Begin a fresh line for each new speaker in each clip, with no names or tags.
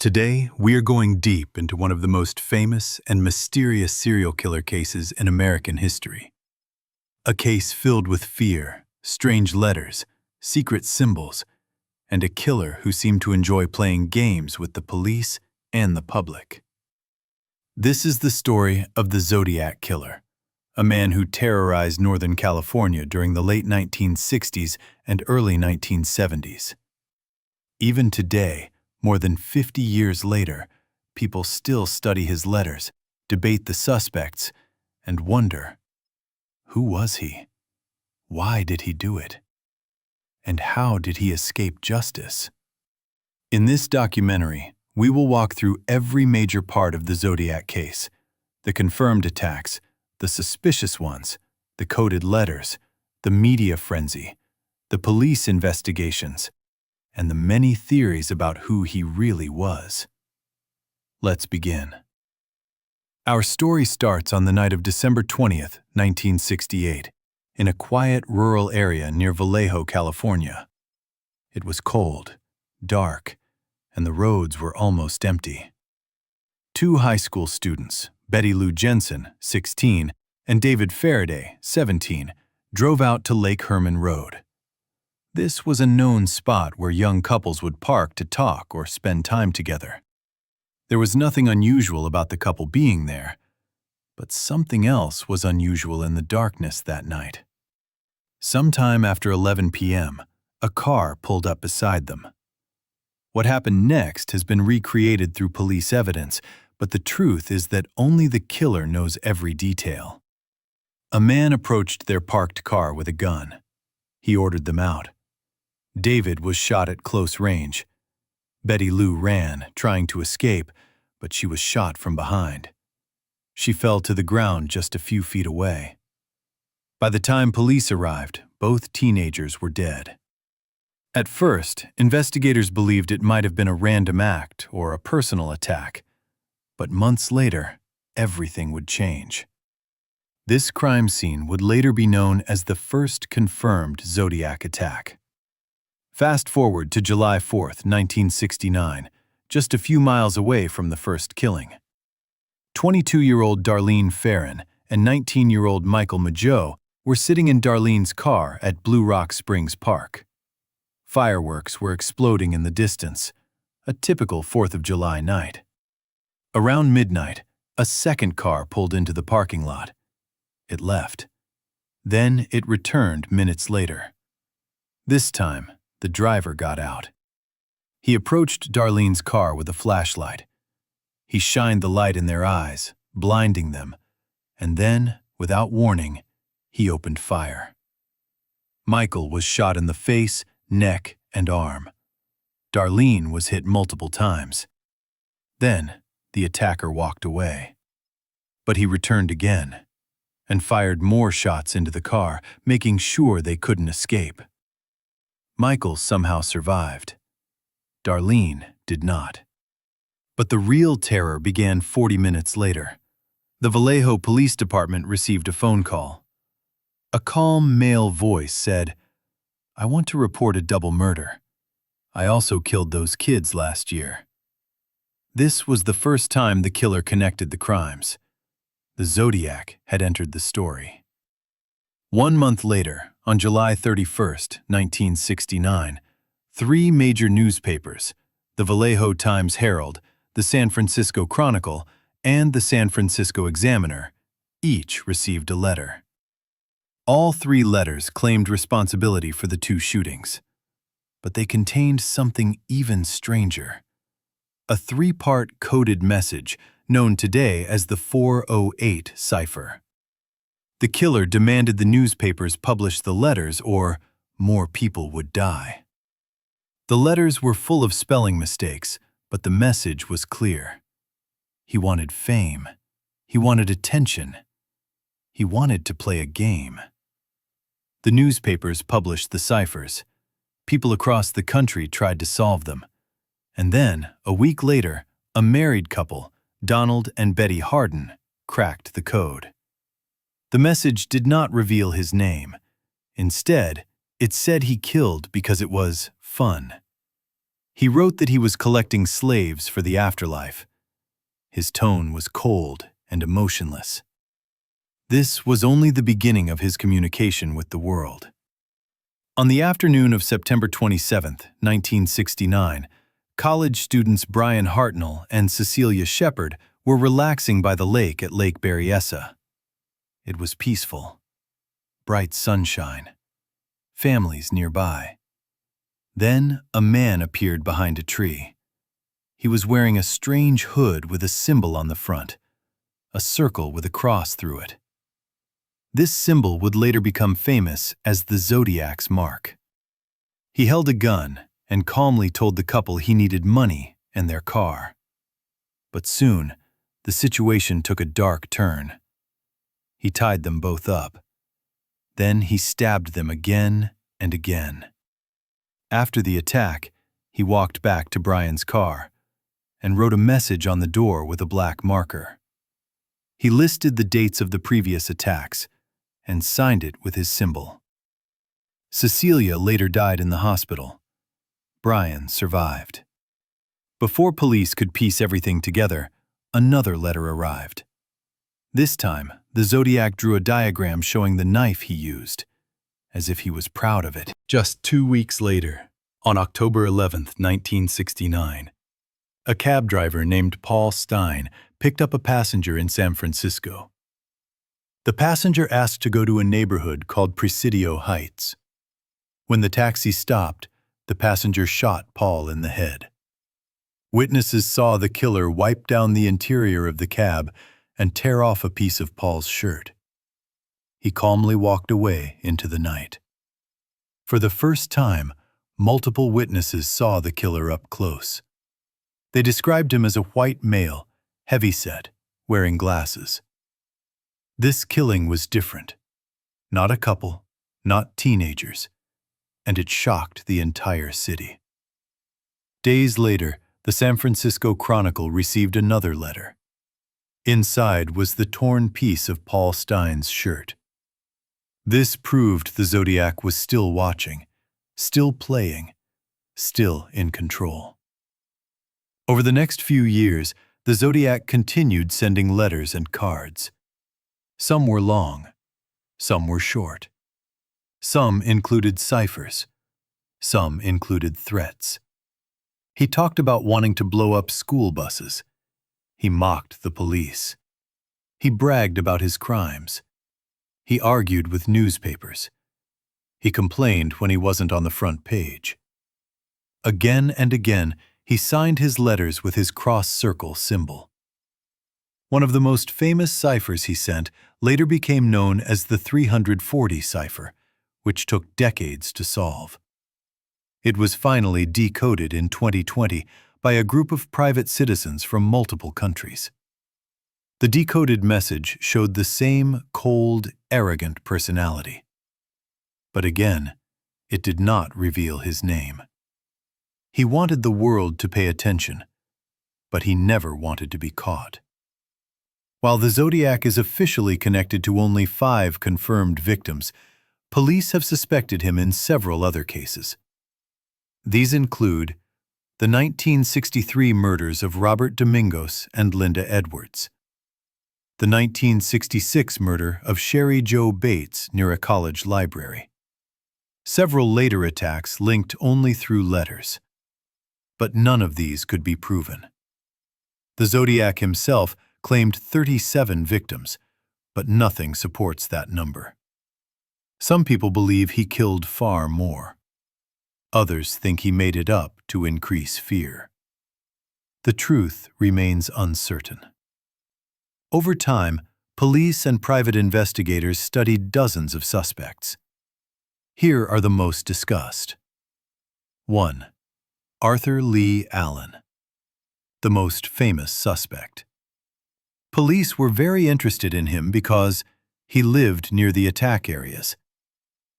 Today, we are going deep into one of the most famous and mysterious serial killer cases in American history. A case filled with fear, strange letters, secret symbols, and a killer who seemed to enjoy playing games with the police and the public. This is the story of the Zodiac Killer, a man who terrorized Northern California during the late 1960s and early 1970s. Even today, more than 50 years later, people still study his letters, debate the suspects, and wonder, who was he? Why did he do it? And how did he escape justice? In this documentary, we will walk through every major part of the Zodiac case: the confirmed attacks, the suspicious ones, the coded letters, the media frenzy, the police investigations, and the many theories about who he really was. Let's begin. Our story starts on the night of December 20th, 1968, in a quiet rural area near Vallejo, California. It was cold, dark, and the roads were almost empty. Two high school students, Betty Lou Jensen, 16, and David Faraday, 17, drove out to Lake Herman Road. This was a known spot where young couples would park to talk or spend time together. There was nothing unusual about the couple being there, but something else was unusual in the darkness that night. Sometime after 11 p.m., a car pulled up beside them. What happened next has been recreated through police evidence, but the truth is that only the killer knows every detail. A man approached their parked car with a gun. He ordered them out. David was shot at close range. Betty Lou ran, trying to escape, but she was shot from behind. She fell to the ground just a few feet away. By the time police arrived, both teenagers were dead. At first, investigators believed it might have been a random act or a personal attack, but months later, everything would change. This crime scene would later be known as the first confirmed Zodiac attack. Fast forward to July 4th, 1969, just a few miles away from the first killing. 22-year-old Darlene Ferrin and 19-year-old Michael Mageau were sitting in Darlene's car at Blue Rock Springs Park. Fireworks were exploding in the distance, a typical 4th of July night. Around midnight, a second car pulled into the parking lot. It left. Then it returned minutes later. This time, the driver got out. He approached Darlene's car with a flashlight. He shined the light in their eyes, blinding them, and then, without warning, he opened fire. Michael was shot in the face, neck, and arm. Darlene was hit multiple times. Then, the attacker walked away. But he returned again and fired more shots into the car, making sure they couldn't escape. Michael somehow survived. Darlene did not. But the real terror began 40 minutes later. The Vallejo Police Department received a phone call. A calm male voice said, "I want to report a double murder. I also killed those kids last year." This was the first time the killer connected the crimes. The Zodiac had entered the story. 1 month later, on July 31st, 1969, 3 major newspapers, the Vallejo Times-Herald, the San Francisco Chronicle, and the San Francisco Examiner, each received a letter. All 3 letters claimed responsibility for the 2 shootings, but they contained something even stranger. A 3-part coded message known today as the 408 cipher. The killer demanded the newspapers publish the letters or more people would die. The letters were full of spelling mistakes, but the message was clear. He wanted fame. He wanted attention. He wanted to play a game. The newspapers published the ciphers. People across the country tried to solve them. And then, a week later, a married couple, Donald and Betty Harden, cracked the code. The message did not reveal his name. Instead, it said he killed because it was fun. He wrote that he was collecting slaves for the afterlife. His tone was cold and emotionless. This was only the beginning of his communication with the world. On the afternoon of September 27, 1969, college students Brian Hartnell and Cecilia Shepard were relaxing by the lake at Lake Berryessa. It was peaceful. Bright sunshine. Families nearby. Then a man appeared behind a tree. He was wearing a strange hood with a symbol on the front, a circle with a cross through it. This symbol would later become famous as the Zodiac's mark. He held a gun and calmly told the couple he needed money and their car. But soon, the situation took a dark turn. He tied them both up. Then he stabbed them again and again. After the attack, he walked back to Brian's car and wrote a message on the door with a black marker. He listed the dates of the previous attacks and signed it with his symbol. Cecilia later died in the hospital. Brian survived. Before police could piece everything together, another letter arrived. This time, the Zodiac drew a diagram showing the knife he used, as if he was proud of it. Just 2 weeks later, on October 11, 1969, a cab driver named Paul Stine picked up a passenger in San Francisco. The passenger asked to go to a neighborhood called Presidio Heights. When the taxi stopped, the passenger shot Paul in the head. Witnesses saw the killer wipe down the interior of the cab and tear off a piece of Paul's shirt. He calmly walked away into the night. For the first time, multiple witnesses saw the killer up close. They described him as a white male, heavyset, wearing glasses. This killing was different. Not a couple, not teenagers, and it shocked the entire city. Days later, the San Francisco Chronicle received another letter. Inside was the torn piece of Paul Stine's shirt. This proved the Zodiac was still watching, still playing, still in control. Over the next few years, the Zodiac continued sending letters and cards. Some were long, some were short. Some included ciphers, some included threats. He talked about wanting to blow up school buses. He mocked the police. He bragged about his crimes. He argued with newspapers. He complained when he wasn't on the front page. Again and again, he signed his letters with his cross-circle symbol. One of the most famous ciphers he sent later became known as the 340 cipher, which took decades to solve. It was finally decoded in 2020 by a group of private citizens from multiple countries. The decoded message showed the same cold, arrogant personality. But again, it did not reveal his name. He wanted the world to pay attention, but he never wanted to be caught. While the Zodiac is officially connected to only 5 confirmed victims, police have suspected him in several other cases. These include the 1963 murders of Robert Domingos and Linda Edwards, the 1966 murder of Sherry Jo Bates near a college library, several later attacks linked only through letters. But none of these could be proven. The Zodiac himself claimed 37 victims, but nothing supports that number. Some people believe he killed far more. Others think he made it up to increase fear. The truth remains uncertain. Over time, police and private investigators studied dozens of suspects. Here are the most discussed. 1. Arthur Lee Allen, the most famous suspect. Police were very interested in him because he lived near the attack areas.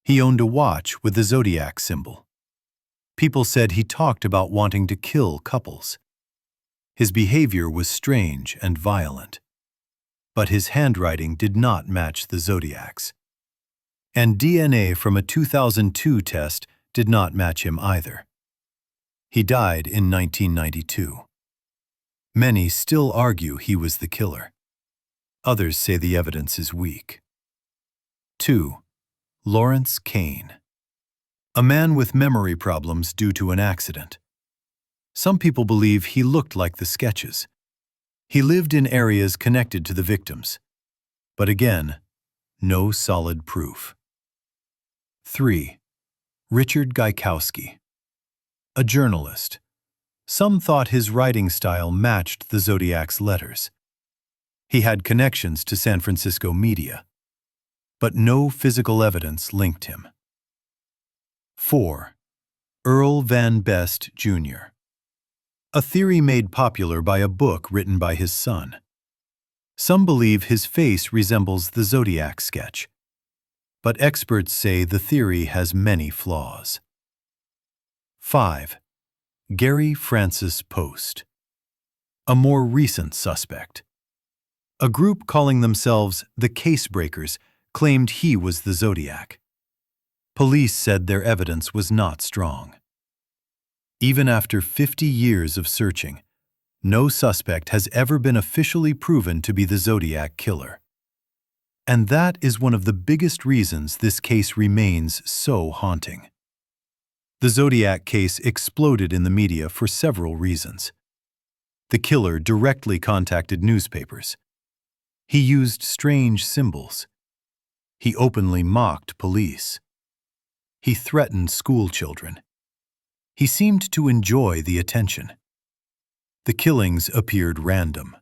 He owned a watch with the Zodiac symbol. People said he talked about wanting to kill couples. His behavior was strange and violent. But his handwriting did not match the Zodiac's. And DNA from a 2002 test did not match him either. He died in 1992. Many still argue he was the killer. Others say the evidence is weak. 2. Lawrence Kane. A man with memory problems due to an accident. Some people believe he looked like the sketches. He lived in areas connected to the victims. But again, no solid proof. 3. Richard Gaikowski. A journalist. Some thought his writing style matched the Zodiac's letters. He had connections to San Francisco media, but no physical evidence linked him. 4. Earl Van Best, Jr. A theory made popular by a book written by his son. Some believe his face resembles the Zodiac sketch, but experts say the theory has many flaws. 5. Gary Francis Post. A more recent suspect. A group calling themselves the Case Breakers claimed he was the Zodiac. Police said their evidence was not strong. Even after 50 years of searching, no suspect has ever been officially proven to be the Zodiac Killer. And that is one of the biggest reasons this case remains so haunting. The Zodiac case exploded in the media for several reasons. The killer directly contacted newspapers. He used strange symbols. He openly mocked police. He threatened school children. He seemed to enjoy the attention. The killings appeared random.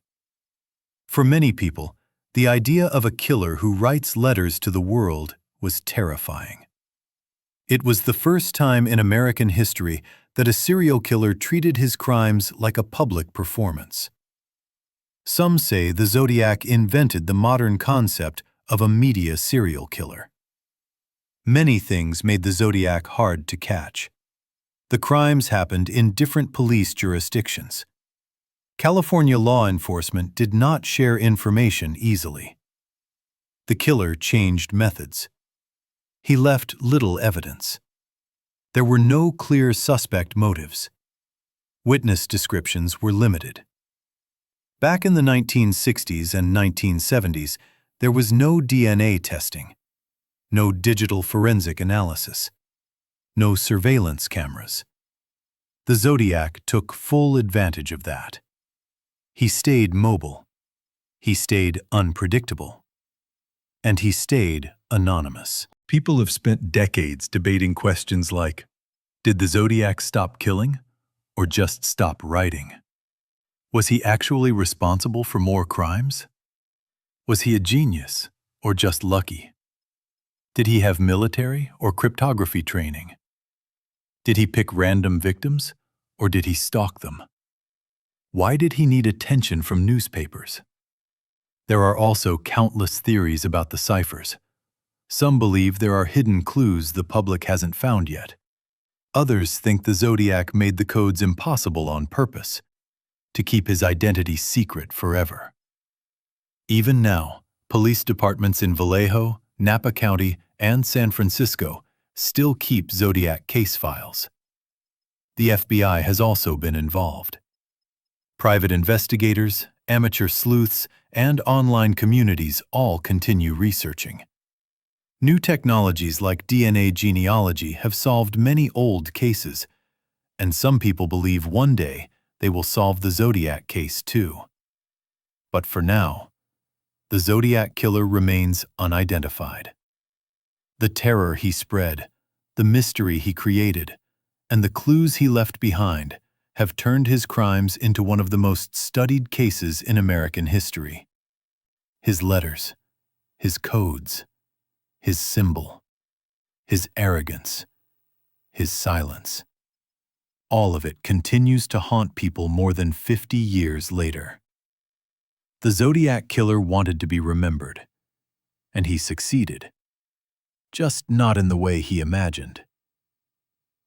For many people, the idea of a killer who writes letters to the world was terrifying. It was the first time in American history that a serial killer treated his crimes like a public performance. Some say the Zodiac invented the modern concept of a media serial killer. Many things made the Zodiac hard to catch. The crimes happened in different police jurisdictions. California law enforcement did not share information easily. The killer changed methods. He left little evidence. There were no clear suspect motives. Witness descriptions were limited. Back in the 1960s and 1970s, there was no DNA testing, no digital forensic analysis, no surveillance cameras. The Zodiac took full advantage of that. He stayed mobile. He stayed unpredictable. And he stayed anonymous. People have spent decades debating questions like, did the Zodiac stop killing or just stop writing? Was he actually responsible for more crimes? Was he a genius or just lucky? Did he have military or cryptography training? Did he pick random victims or did he stalk them? Why did he need attention from newspapers? There are also countless theories about the ciphers. Some believe there are hidden clues the public hasn't found yet. Others think the Zodiac made the codes impossible on purpose, to keep his identity secret forever. Even now, police departments in Vallejo, Napa County, and San Francisco still keep Zodiac case files. The FBI has also been involved. Private investigators, amateur sleuths, and online communities all continue researching. New technologies like DNA genealogy have solved many old cases, and some people believe one day they will solve the Zodiac case too. But for now, the Zodiac Killer remains unidentified. The terror he spread, the mystery he created, and the clues he left behind have turned his crimes into one of the most studied cases in American history. His letters, his codes, his symbol, his arrogance, his silence. All of it continues to haunt people more than 50 years later. The Zodiac Killer wanted to be remembered, and he succeeded. Just not in the way he imagined.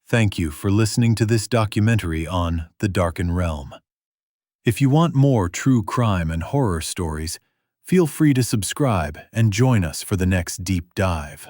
Thank you for listening to this documentary on the DarkenRealm. If you want more true crime and horror stories, feel free to subscribe and join us for the next deep dive.